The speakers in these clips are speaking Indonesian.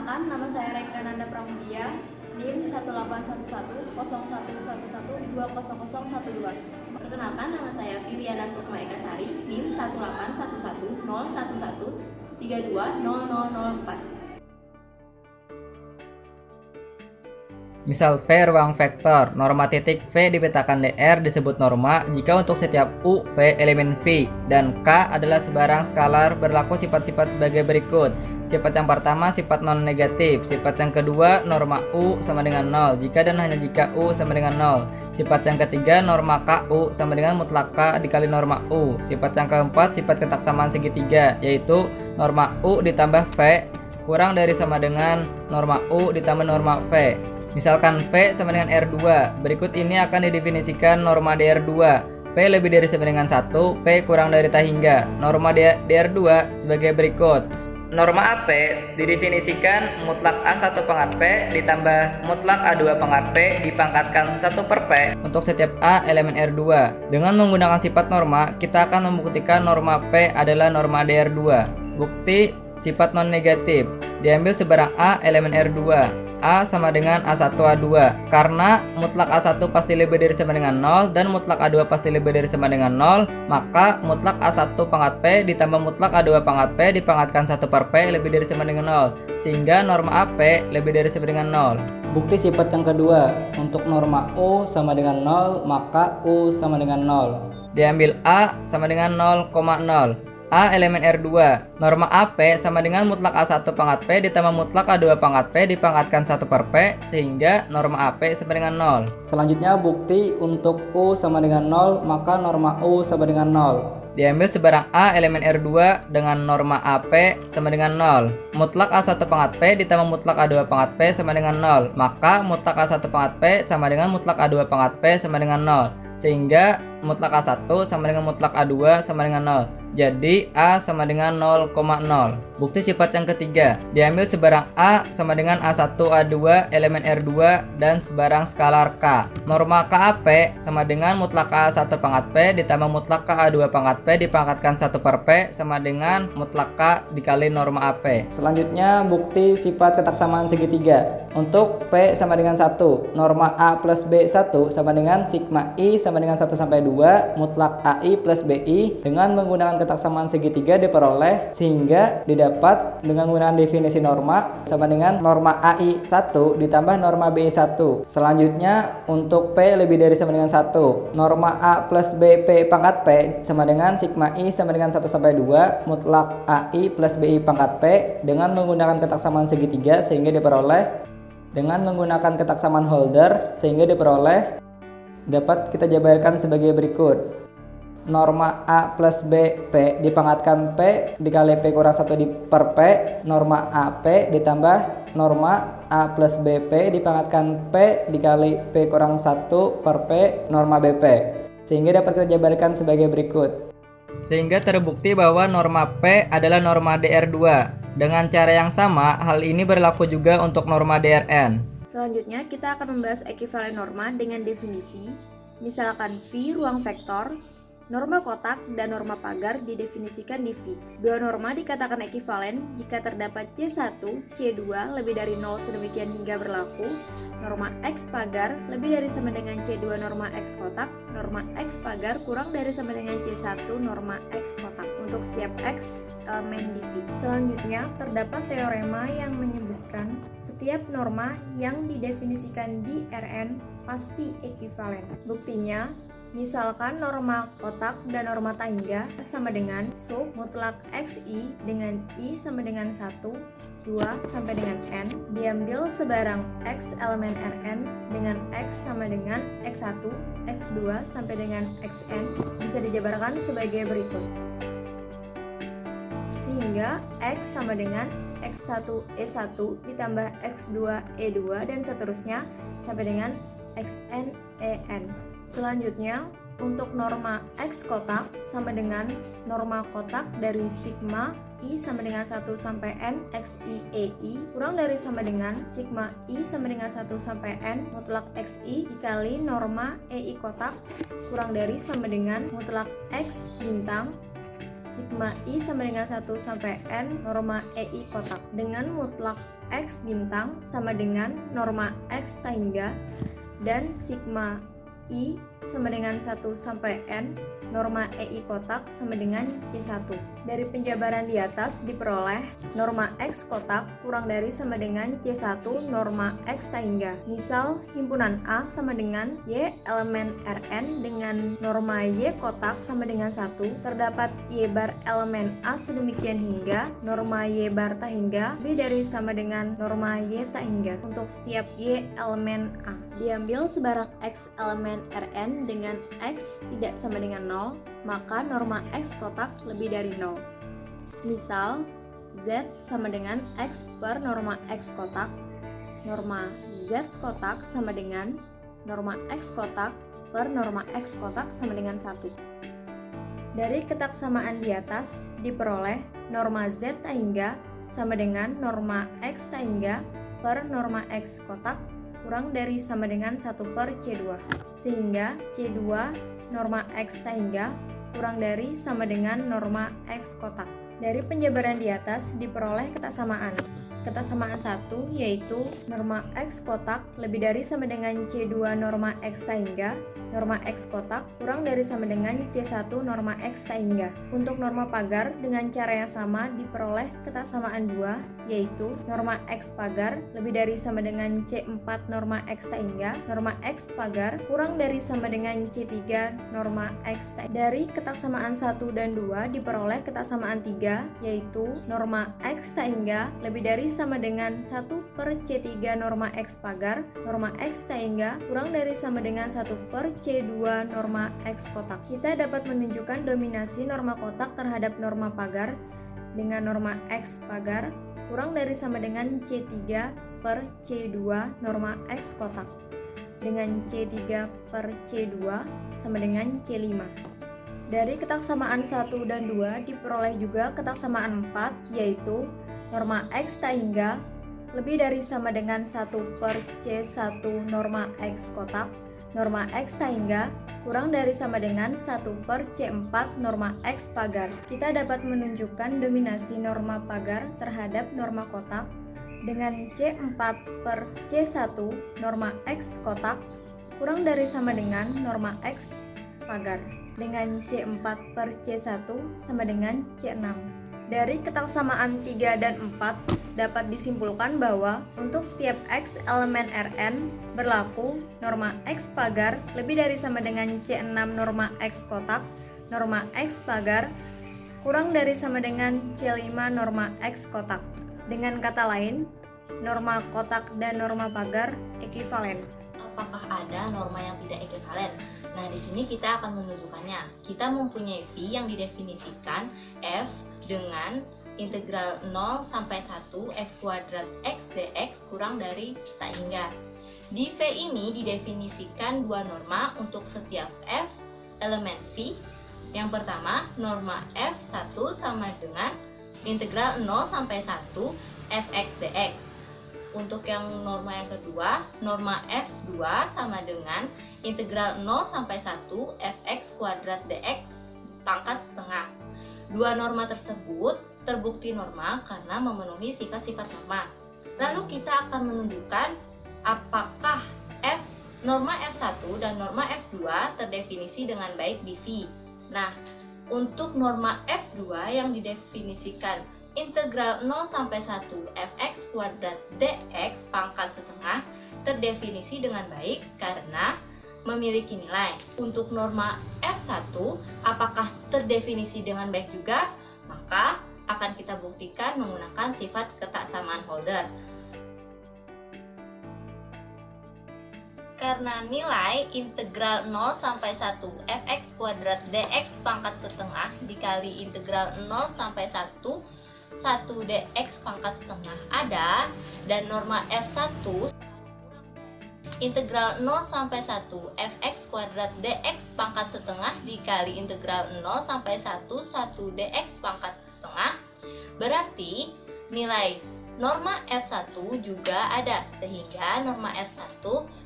Perkenalkan, nama saya Reka Nanda Pramudia, NIM 18112001112. Perkenalkan, nama saya Filiana Sukma Ekasari, NIM 1811011320004. Misal V ruang vektor, norma titik V dipetakan dr disebut norma jika untuk setiap U V elemen V dan K adalah sebarang skalar berlaku sifat-sifat sebagai berikut. Sifat yang pertama sifat non-negatif, sifat yang kedua norma U sama dengan 0 jika dan hanya jika U sama dengan 0. Sifat yang ketiga norma KU sama dengan mutlak K dikali norma U. Sifat yang keempat sifat ketaksamaan segitiga, yaitu norma U ditambah V kurang dari sama dengan norma U ditambah norma V. Misalkan V sama dengan R2, berikut ini akan didefinisikan norma DR2. V lebih dari sama dengan 1, V kurang dari tak hingga. Norma DR2 sebagai berikut. Norma AP didefinisikan mutlak A1 pangkat P ditambah mutlak A2 pangkat P dipangkatkan 1 per P untuk setiap A elemen R2. Dengan menggunakan sifat norma, kita akan membuktikan norma P adalah norma DR2. Bukti sifat non-negatif diambil sebarang A elemen R2. A sama dengan A1 A2. Karena mutlak A1 pasti lebih dari sama dengan 0 dan mutlak A2 pasti lebih dari sama dengan 0, maka mutlak A1 pangkat P ditambah mutlak A2 pangkat P dipangkatkan 1 per P lebih dari sama dengan 0, sehingga norma AP lebih dari sama dengan 0. Bukti sifat yang kedua, untuk norma U sama dengan 0, maka U sama dengan 0. Diambil A sama dengan 0,0. A elemen R2. Norma AP sama dengan mutlak A1 pangkat P ditambah mutlak A2 pangkat P dipangkatkan 1 per P, sehingga norma AP sama dengan 0. Selanjutnya bukti untuk U sama dengan 0, maka norma U sama dengan 0. Diambil sebarang A elemen R2 dengan norma AP sama dengan 0. Mutlak A1 pangkat P ditambah mutlak A2 pangkat P sama dengan 0, maka mutlak A1 pangkat P sama dengan mutlak A2 pangkat P sama dengan 0, sehingga mutlak A1 sama dengan mutlak A2 sama dengan 0. Jadi A sama dengan 0,0. Bukti sifat yang ketiga, diambil sebarang A sama dengan A1 A2 elemen R2 dan sebarang skalar K. Norma KAP sama dengan mutlak A1 pangkat P ditambah mutlak KA2 pangkat P dipangkatkan 1 per P sama dengan mutlak K dikali norma AP. Selanjutnya bukti sifat ketaksamaan segitiga. Untuk P sama dengan 1, norma A plus B1 sama dengan sigma I sama dengan 1 sampai 2 mutlak AI plus BI. Dengan menggunakan ketaksamaan segitiga diperoleh, sehingga didapat dengan menggunakan definisi norma sama dengan norma AI 1 ditambah norma BI 1. Selanjutnya untuk P lebih dari sama dengan 1, norma A plus BP pangkat P sama dengan sigma I sama dengan 1 sampai 2 mutlak AI plus BI pangkat P. Dengan menggunakan ketaksamaan segitiga sehingga diperoleh, dengan menggunakan ketaksamaan Holder sehingga diperoleh, dapat kita jabarkan sebagai berikut. Norma A plus BP dipangkatkan P dikali P kurang 1 per P, norma AP ditambah norma A plus BP dipangkatkan P dikali P kurang 1 per P norma BP, sehingga dapat kita jabarkan sebagai berikut. Sehingga terbukti bahwa norma P adalah norma DR2. Dengan cara yang sama, hal ini berlaku juga untuk norma DRN. Selanjutnya, kita akan membahas ekivalen norma dengan definisi. Misalkan V ruang vektor, norma kotak dan norma pagar didefinisikan di V. Dua norma dikatakan ekivalen jika terdapat C1, C2 lebih dari 0 sedemikian hingga berlaku norma X pagar lebih dari sama dengan C2 norma X kotak, norma X pagar kurang dari sama dengan C1 norma X kotak untuk setiap X elemen di V. Selanjutnya, terdapat teorema yang menyebutkan setiap norma yang didefinisikan di Rn pasti ekivalen. Buktinya, misalkan norma kotak dan norma tangga sama dengan sub mutlak XI dengan I sama dengan 1, 2 sampai dengan N, diambil sebarang X elemen Rn dengan X sama dengan X1, X2 sampai dengan Xn bisa dijabarkan sebagai berikut. Sehingga X sama dengan X1 E1 ditambah X2 E2 dan seterusnya sampai dengan Xn En. Selanjutnya, untuk norma X kotak sama dengan norma kotak dari sigma I sama dengan 1 sampai N XI EI kurang dari sama dengan sigma I sama dengan 1 sampai N mutlak XI dikali norma EI kotak kurang dari sama dengan mutlak X bintang sigma I sama dengan 1 sampai N norma EI kotak dengan mutlak X bintang sama dengan norma X tangga dan sigma I sama dengan 1 sampai N norma EI kotak sama dengan C1. Dari penjabaran di atas diperoleh norma X kotak kurang dari sama dengan C1 norma X tangga. Misal himpunan A sama dengan Y elemen Rn dengan norma Y kotak sama dengan 1, terdapat Y bar elemen A sedemikian hingga norma Y bar tangga B dari sama dengan norma Y tangga untuk setiap Y elemen A. Diambil sebarang X elemen Rn dengan X tidak sama dengan 0, maka norma X kotak lebih dari 0. Misal, Z sama dengan X per norma X kotak, norma Z kotak sama dengan norma X kotak per norma X kotak sama dengan 1. Dari ketaksamaan di atas diperoleh norma Z tangga sama dengan norma X tangga per norma X kotak kurang dari sama dengan 1 per C2, sehingga C2 norma X tangga kurang dari sama dengan norma X kotak. Dari penjabaran di atas diperoleh ketaksamaan. Ketaksamaan 1 yaitu norma X kotak lebih dari sama dengan C2 norma X tangga, norma X kotak kurang dari sama dengan C1 norma X tangga. Untuk norma pagar dengan cara yang sama diperoleh ketaksamaan 2 yaitu norma X pagar lebih dari sama dengan C4 norma X tangga, norma X pagar kurang dari sama dengan C3 norma X tangga. Dari ketaksamaan 1 dan 2 diperoleh ketaksamaan 3 yaitu norma X tangga lebih dari sama dengan 1 per C3 norma X pagar, norma X tangga kurang dari sama dengan 1 per C2 norma X kotak. Kita dapat menunjukkan dominasi norma kotak terhadap norma pagar dengan norma X pagar kurang dari sama dengan C3 per C2 norma X kotak dengan C3 per C2 sama dengan C5. Dari ketaksamaan 1 dan 2 diperoleh juga ketaksamaan 4 yaitu norma X tangga lebih dari sama dengan 1 per C1 norma X kotak, norma X tangga kurang dari sama dengan 1 per C4 norma X pagar. Kita dapat menunjukkan dominasi norma pagar terhadap norma kotak dengan C4 per C1 norma X kotak kurang dari sama dengan norma X pagar dengan C4 per C1 sama dengan C6. Dari ketaksamaan 3 dan 4 dapat disimpulkan bahwa untuk setiap X elemen Rn berlaku norma X pagar lebih dari sama dengan C6 norma X kotak, norma X pagar kurang dari sama dengan C5 norma X kotak. Dengan kata lain, norma kotak dan norma pagar ekivalen. Apakah ada norma yang tidak ekivalen? Nah, di sini kita akan menunjukkannya. Kita mempunyai V yang didefinisikan F dengan integral 0 sampai 1 F kuadrat X dx kurang dari tak hingga. Di V ini didefinisikan dua norma untuk setiap F elemen V. Yang pertama, norma F1 sama dengan integral 0 sampai 1 Fx dx. Untuk yang norma yang kedua, norma F2 sama dengan integral 0 sampai 1 Fx kuadrat dx pangkat setengah. Dua norma tersebut terbukti norma karena memenuhi sifat-sifat norma. Lalu kita akan menunjukkan apakah norma F1 dan norma F2 terdefinisi dengan baik di V. Nah, untuk norma F2 yang didefinisikan integral 0 sampai 1 Fx kuadrat dx pangkat setengah terdefinisi dengan baik karena memiliki nilai. Untuk norma F1 apakah terdefinisi dengan baik juga? Maka akan kita buktikan menggunakan sifat ketaksamaan Holder. Karena nilai integral 0 sampai 1 Fx kuadrat dx pangkat setengah dikali integral 0 sampai 1 dx pangkat setengah ada, dan norma F1 integral 0 sampai 1 Fx kuadrat dx pangkat setengah dikali integral 0 sampai 1 dx pangkat setengah, berarti nilai norma F1 juga ada, sehingga norma F1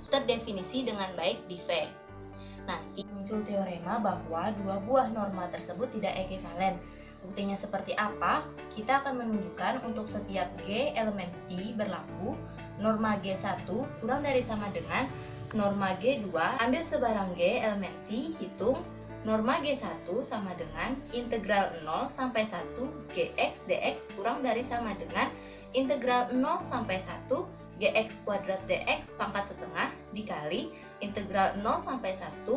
terdefinisi dengan baik di V. Nanti muncul teorema bahwa dua buah norma tersebut tidak ekivalen. Buktinya seperti apa? Kita akan menunjukkan untuk setiap G elemen V berlaku, norma G1 kurang dari sama dengan norma G2. Ambil sebarang G elemen V, hitung norma G1 sama dengan integral 0 sampai 1 Gx dx kurang dari sama dengan integral 0 sampai 1 Gx kuadrat dx pangkat setengah dikali integral 0 sampai 1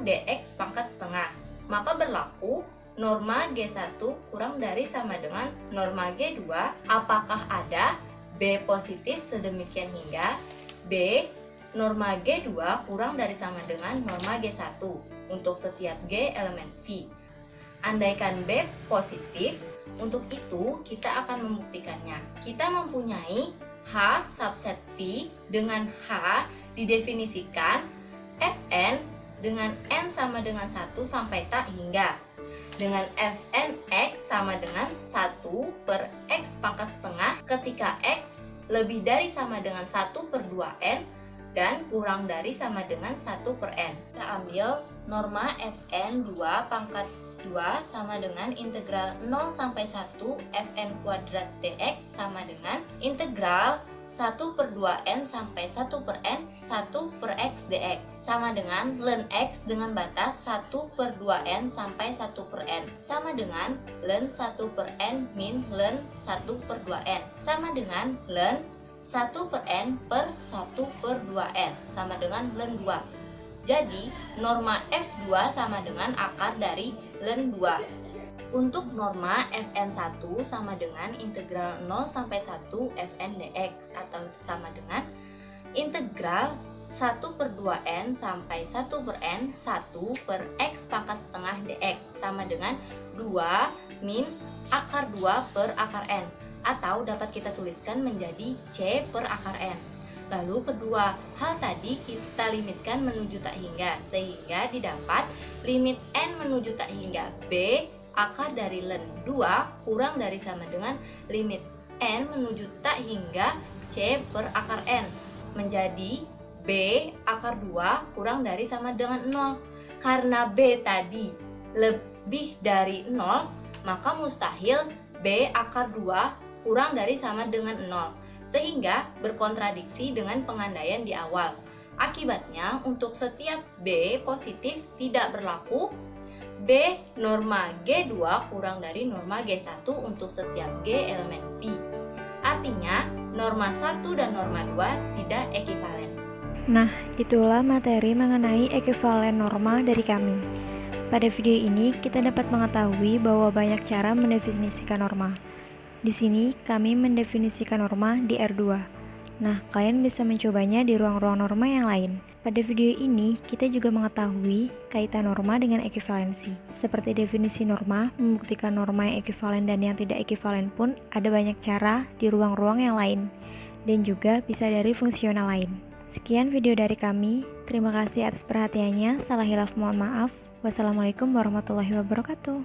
dx pangkat setengah. Maka berlaku norma G1 kurang dari sama dengan norma G2. Apakah ada B positif sedemikian hingga B norma G2 kurang dari sama dengan norma G1 untuk setiap G elemen V. Andaikan B positif, untuk itu kita akan membuktikannya. Kita mempunyai H subset V dengan H didefinisikan Fn dengan N sama dengan 1 sampai tak hingga dengan Fn X sama dengan 1 per X pangkat setengah ketika X lebih dari sama dengan 1 per 2N dan kurang dari sama dengan 1 per N. Kita ambil norma Fn 2 pangkat 2 sama dengan integral 0 sampai 1 Fn kuadrat dx sama dengan integral 1 per 2N sampai 1 per N 1 per X dx sama dengan ln X dengan batas 1 per 2N sampai 1 per N sama dengan ln 1 per N min ln 1 per 2N sama dengan ln 1 per N per 1 per 2N sama dengan ln 2. Jadi, norma F2 sama dengan akar dari ln 2. Untuk norma Fn1 sama dengan integral 0 sampai 1 Fn dx atau sama dengan integral 1 per 2N sampai 1 per N 1 per X pangkat setengah dx sama dengan 2 min akar 2 per akar N atau dapat kita tuliskan menjadi C per akar N. Lalu kedua, hal tadi kita limitkan menuju tak hingga sehingga didapat limit N menuju tak hingga B akar dari ln 2 kurang dari sama dengan limit N menuju tak hingga C per akar N menjadi B akar 2 kurang dari sama dengan 0. Karena B tadi lebih dari 0, maka mustahil B akar 2 kurang dari sama dengan 0, sehingga berkontradiksi dengan pengandaian di awal. Akibatnya, untuk setiap B positif tidak berlaku, B norma G2 kurang dari norma G1 untuk setiap G elemen V. Artinya, norma 1 dan norma 2 tidak ekivalen. Nah, itulah materi mengenai ekivalen norma dari kami. Pada video ini, kita dapat mengetahui bahwa banyak cara mendefinisikan norma. Di sini, kami mendefinisikan norma di R2. Nah, kalian bisa mencobanya di ruang-ruang norma yang lain. Pada video ini, kita juga mengetahui kaitan norma dengan ekivalensi. Seperti definisi norma, membuktikan norma yang ekivalen dan yang tidak ekivalen pun ada banyak cara di ruang-ruang yang lain. Dan juga bisa dari fungsional lain. Sekian video dari kami. Terima kasih atas perhatiannya. Salah hilaf mohon maaf. Wassalamualaikum warahmatullahi wabarakatuh.